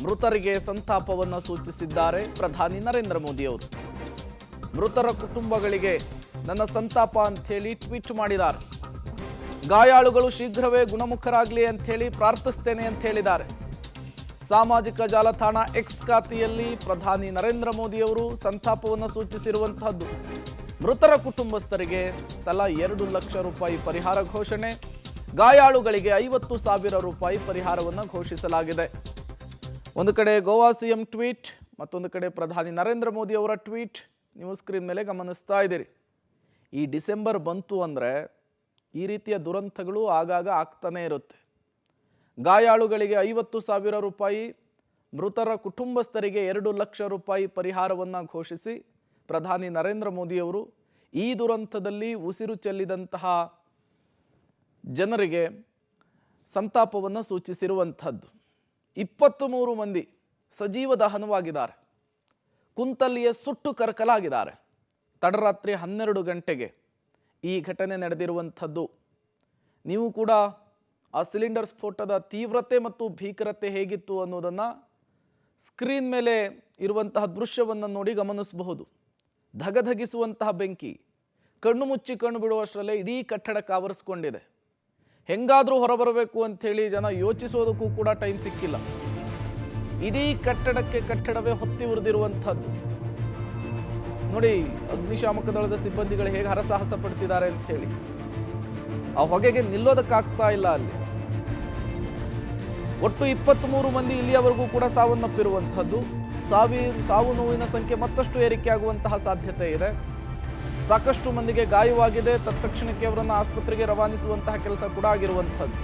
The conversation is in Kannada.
ಮೃತರಿಗೆ ಸಂತಾಪವನ್ನು ಸೂಚಿಸಿದ್ದಾರೆ ಪ್ರಧಾನಿ ನರೇಂದ್ರ ಮೋದಿ ಅವರು. ಮೃತರ ಕುಟುಂಬಗಳಿಗೆ ನನ್ನ ಸಂತಾಪ ಅಂಥೇಳಿ ಟ್ವೀಟ್ ಮಾಡಿದ್ದಾರೆ. ಗಾಯಾಳುಗಳು ಶೀಘ್ರವೇ ಗುಣಮುಖರಾಗಲಿ ಅಂಥೇಳಿ ಪ್ರಾರ್ಥಿಸ್ತೇನೆ ಅಂತ ಹೇಳಿದ್ದಾರೆ. ಸಾಮಾಜಿಕ ಜಾಲತಾಣ ಎಕ್ಸ್ ಖಾತೆಯಲ್ಲಿ ಪ್ರಧಾನಿ ನರೇಂದ್ರ ಮೋದಿ ಅವರು ಸಂತಾಪವನ್ನು ಸೂಚಿಸಿರುವಂತಹದ್ದು. ಮೃತರ ಕುಟುಂಬಸ್ಥರಿಗೆ ತಲಾ 2 ಲಕ್ಷ ರೂಪಾಯಿ ಪರಿಹಾರ ಘೋಷಣೆ, ಗಾಯಾಳುಗಳಿಗೆ 50,000 ರೂಪಾಯಿ ಪರಿಹಾರವನ್ನು ಘೋಷಿಸಲಾಗಿದೆ. ಒಂದು ಕಡೆ ಗೋವಾ ಸಿಎಂ ಟ್ವೀಟ್, ಮತ್ತೊಂದು ಕಡೆ ಪ್ರಧಾನಿ ನರೇಂದ್ರ ಮೋದಿ ಅವರ ಟ್ವೀಟ್ ನೀವು ಸ್ಕ್ರೀನ್ ಮೇಲೆ ಗಮನಿಸ್ತಾ ಇದ್ದೀರಿ. ಈ ಡಿಸೆಂಬರ್ ಬಂತು ಅಂದರೆ ಈ ರೀತಿಯ ದುರಂತಗಳು ಆಗಾಗ ಆಗ್ತಾನೆ ಇರುತ್ತೆ. ಗಾಯಾಳುಗಳಿಗೆ 50,000 ರೂಪಾಯಿ, ಮೃತರ ಕುಟುಂಬಸ್ಥರಿಗೆ 2 ಲಕ್ಷ ರೂಪಾಯಿ ಪರಿಹಾರವನ್ನು ಘೋಷಿಸಿ ಪ್ರಧಾನಿ ನರೇಂದ್ರ ಮೋದಿ ಅವರು ಈ ದುರಂತದಲ್ಲಿ ಉಸಿರು ಚೆಲ್ಲಿದಂತಹ ಜನರಿಗೆ ಸಂತಾಪವನ್ನು ಸೂಚಿಸಿರುವಂಥದ್ದು. 23 ಮಂದಿ ಸಜೀವ ದಹನವಾಗಿದ್ದಾರೆ. ಕುಂತಲ್ಲಿಯೇ ಸುಟ್ಟು ಕರಕಲಾಗಿದ್ದಾರೆ. ತಡರಾತ್ರಿ 12 ಗಂಟೆಗೆ ಈ ಘಟನೆ ನಡೆದಿರುವಂಥದ್ದು. ನೀವು ಕೂಡ ಆ ಸಿಲಿಂಡರ್ ಸ್ಫೋಟದ ತೀವ್ರತೆ ಮತ್ತು ಭೀಕರತೆ ಹೇಗಿತ್ತು ಅನ್ನೋದನ್ನು ಸ್ಕ್ರೀನ್ ಮೇಲೆ ಇರುವಂತಹ ದೃಶ್ಯವನ್ನು ನೋಡಿ ಗಮನಿಸಬಹುದು. ಧಗಧಗಿಸುವಂತಹ ಬೆಂಕಿ, ಕಣ್ಣು ಮುಚ್ಚಿ ಕಣ್ಣು ಬಿಡುವಷ್ಟರಲ್ಲೇ ಇಡೀ ಕಟ್ಟಡಕ್ಕೆ ಆವರಿಸ್ಕೊಂಡಿದೆ. ಹೆಂಗಾದರೂ ಹೊರಬರಬೇಕು ಅಂಥೇಳಿ ಜನ ಯೋಚಿಸೋದಕ್ಕೂ ಕೂಡ ಟೈಮ್ ಸಿಕ್ಕಿಲ್ಲ. ಇಡೀ ಕಟ್ಟಡವೇ ಹೊತ್ತಿ ಉರಿದಿರುವಂಥದ್ದು ನೋಡಿ. ಅಗ್ನಿಶಾಮಕ ದಳದ ಸಿಬ್ಬಂದಿಗಳು ಹೇಗೆ ಹರಸಾಹಸ ಪಡ್ತಿದ್ದಾರೆ ಅಂತ ಹೇಳಿ ಆ ಹೊಗೆಗೆ ನಿಲ್ಲೋದಕ್ಕಾಗ್ತಾ ಇಲ್ಲ. ಅಲ್ಲಿ ಒಟ್ಟು 23 ಮಂದಿ ಇಲ್ಲಿಯವರೆಗೂ ಕೂಡ ಸಾವನ್ನಪ್ಪಿರುವಂಥದ್ದು. ಸಾವು ನೋವಿನ ಸಂಖ್ಯೆ ಮತ್ತಷ್ಟು ಏರಿಕೆ ಆಗುವಂತಹ ಸಾಧ್ಯತೆ ಇದೆ. ಸಾಕಷ್ಟು ಮಂದಿಗೆ ಗಾಯವಾಗಿದೆ. ತತ್ಕ್ಷಣಕ್ಕೆ ಅವರನ್ನು ಆಸ್ಪತ್ರೆಗೆ ರವಾನಿಸುವಂತಹ ಕೆಲಸ ಕೂಡ ಆಗಿರುವಂಥದ್ದು.